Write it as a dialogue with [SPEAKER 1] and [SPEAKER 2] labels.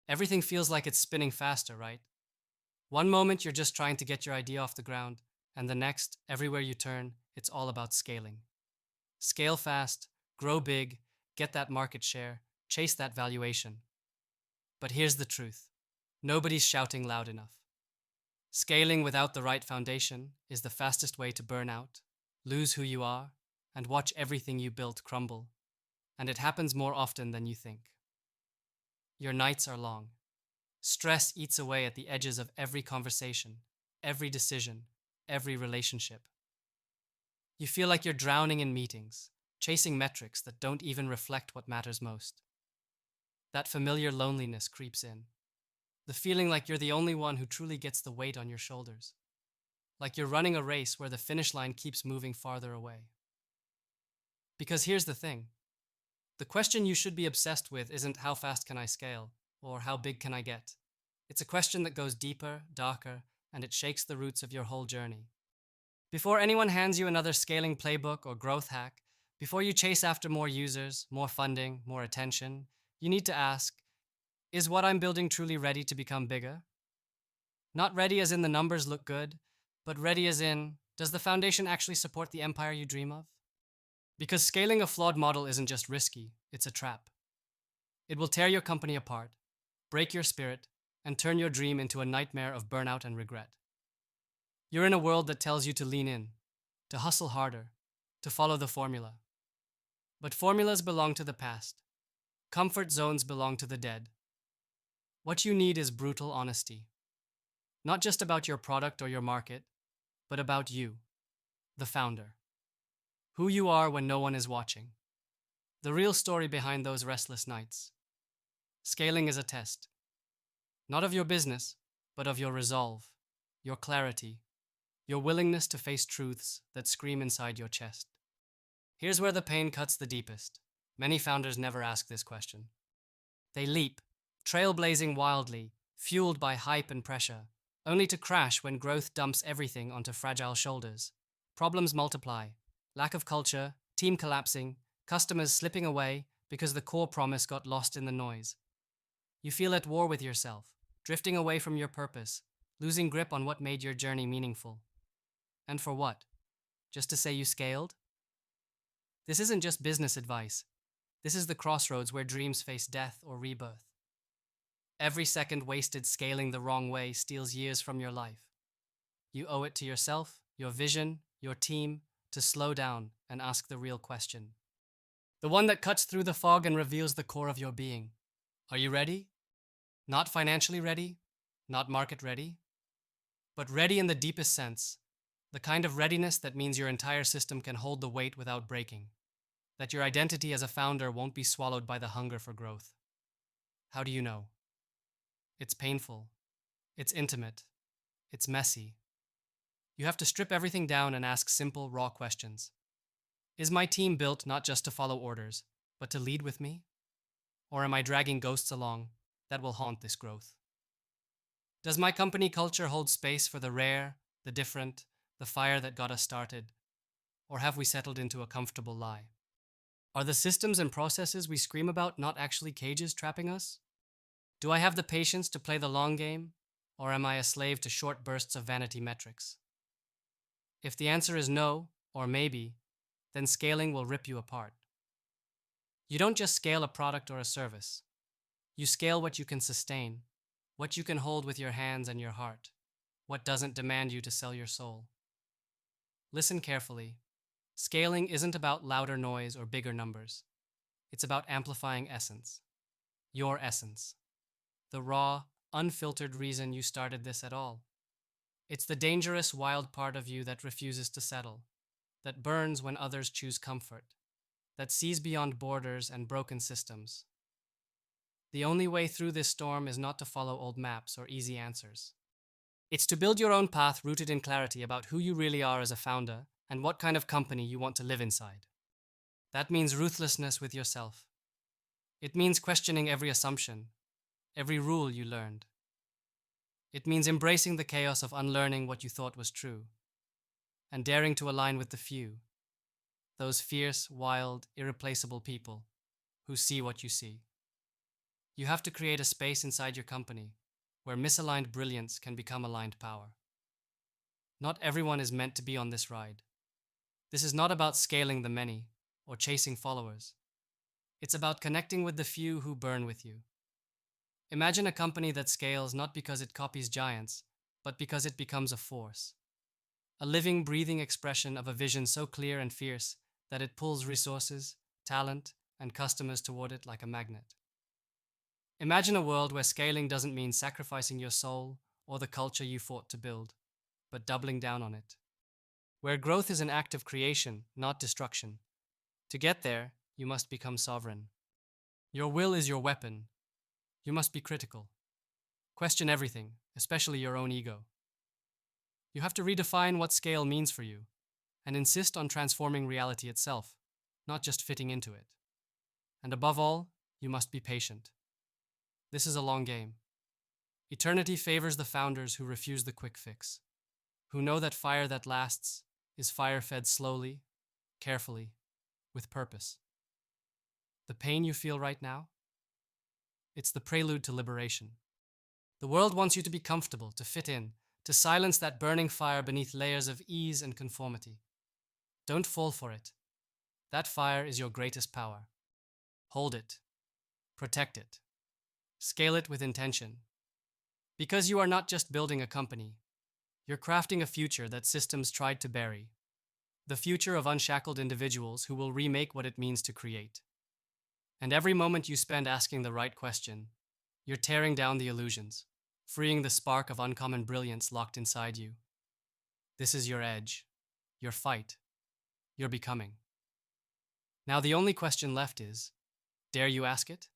[SPEAKER 1] Everything feels like it's spinning faster, right? One moment you're just trying to get your idea off the ground, and the next, everywhere you turn, it's all about scaling. Scale fast, grow big, get that market share, chase that valuation. But here's the truth: nobody's shouting loud enough. Scaling without the right foundation is the fastest way to burn out, lose who you are, and watch everything you built crumble. And it happens more often than you think. Your nights are long. Stress eats away at the edges of every conversation, every decision, every relationship. You feel like you're drowning in meetings, chasing metrics that don't even reflect what matters most. That familiar loneliness creeps in. The feeling like you're the only one who truly gets the weight on your shoulders. Like you're running a race where the finish line keeps moving farther away. Because here's the thing: the question you should be obsessed with isn't how fast can I scale or how big can I get. It's a question that goes deeper, darker, and it shakes the roots of your whole journey. Before anyone hands you another scaling playbook or growth hack, before you chase after more users, more funding, more attention, you need to ask, is what I'm building truly ready to become bigger? Not ready as in the numbers look good, but ready as in, does the foundation actually support the empire you dream of? Because scaling a flawed model isn't just risky, it's a trap. It will tear your company apart, break your spirit, and turn your dream into a nightmare of burnout and regret. You're in a world that tells you to lean in, to hustle harder, to follow the formula. But formulas belong to the past. Comfort zones belong to the dead. What you need is brutal honesty. Not just about your product or your market, but about you, the founder. Who you are when no one is watching. The real story behind those restless nights. Scaling is a test, not of your business, but of your resolve, your clarity, your willingness to face truths that scream inside your chest. Here's where the pain cuts the deepest. Many founders never ask this question. They leap, trailblazing wildly, fueled by hype and pressure, only to crash when growth dumps everything onto fragile shoulders. Problems multiply: lack of culture, team collapsing, customers slipping away because the core promise got lost in the noise. You feel at war with yourself, drifting away from your purpose, losing grip on what made your journey meaningful. And for what? Just to say you scaled? This isn't just business advice. This is the crossroads where dreams face death or rebirth. Every second wasted scaling the wrong way steals years from your life. You owe it to yourself, your vision, your team, to slow down and ask the real question. The one that cuts through the fog and reveals the core of your being. Are you ready? Not financially ready, not market ready, but ready in the deepest sense. The kind of readiness that means your entire system can hold the weight without breaking. That your identity as a founder won't be swallowed by the hunger for growth. How do you know? It's painful. It's intimate. It's messy. You have to strip everything down and ask simple, raw questions. Is my team built not just to follow orders, but to lead with me? Or am I dragging ghosts along that will haunt this growth? Does my company culture hold space for the rare, the different, the fire that got us started? Or have we settled into a comfortable lie? Are the systems and processes we scream about not actually cages trapping us? Do I have the patience to play the long game, or am I a slave to short bursts of vanity metrics? If the answer is no, or maybe, then scaling will rip you apart. You don't just scale a product or a service. You scale what you can sustain, what you can hold with your hands and your heart, what doesn't demand you to sell your soul. Listen carefully. Scaling isn't about louder noise or bigger numbers. It's about amplifying essence. Your essence. The raw, unfiltered reason you started this at all. It's the dangerous, wild part of you that refuses to settle, that burns when others choose comfort, that sees beyond borders and broken systems. The only way through this storm is not to follow old maps or easy answers. It's to build your own path rooted in clarity about who you really are as a founder and what kind of company you want to live inside. That means ruthlessness with yourself. It means questioning every assumption, every rule you learned. It means embracing the chaos of unlearning what you thought was true, and daring to align with the few, those fierce, wild, irreplaceable people who see what you see. You have to create a space inside your company where misaligned brilliance can become aligned power. Not everyone is meant to be on this ride. This is not about scaling the many or chasing followers. It's about connecting with the few who burn with you. Imagine a company that scales not because it copies giants, but because it becomes a force. A living, breathing expression of a vision so clear and fierce that it pulls resources, talent, and customers toward it like a magnet. Imagine a world where scaling doesn't mean sacrificing your soul or the culture you fought to build, but doubling down on it. Where growth is an act of creation, not destruction. To get there, you must become sovereign. Your will is your weapon. You must be critical. Question everything, especially your own ego. You have to redefine what scale means for you and insist on transforming reality itself, not just fitting into it. And above all, you must be patient. This is a long game. Eternity favors the founders who refuse the quick fix, who know that fire that lasts is fire fed slowly, carefully, with purpose. The pain you feel right now? It's the prelude to liberation. The world wants you to be comfortable, to fit in, to silence that burning fire beneath layers of ease and conformity. Don't fall for it. That fire is your greatest power. Hold it. Protect it. Scale it with intention. Because you are not just building a company, you're crafting a future that systems tried to bury. The future of unshackled individuals who will remake what it means to create. And every moment you spend asking the right question, you're tearing down the illusions, freeing the spark of uncommon brilliance locked inside you. This is your edge, your fight, your becoming. Now the only question left is, dare you ask it?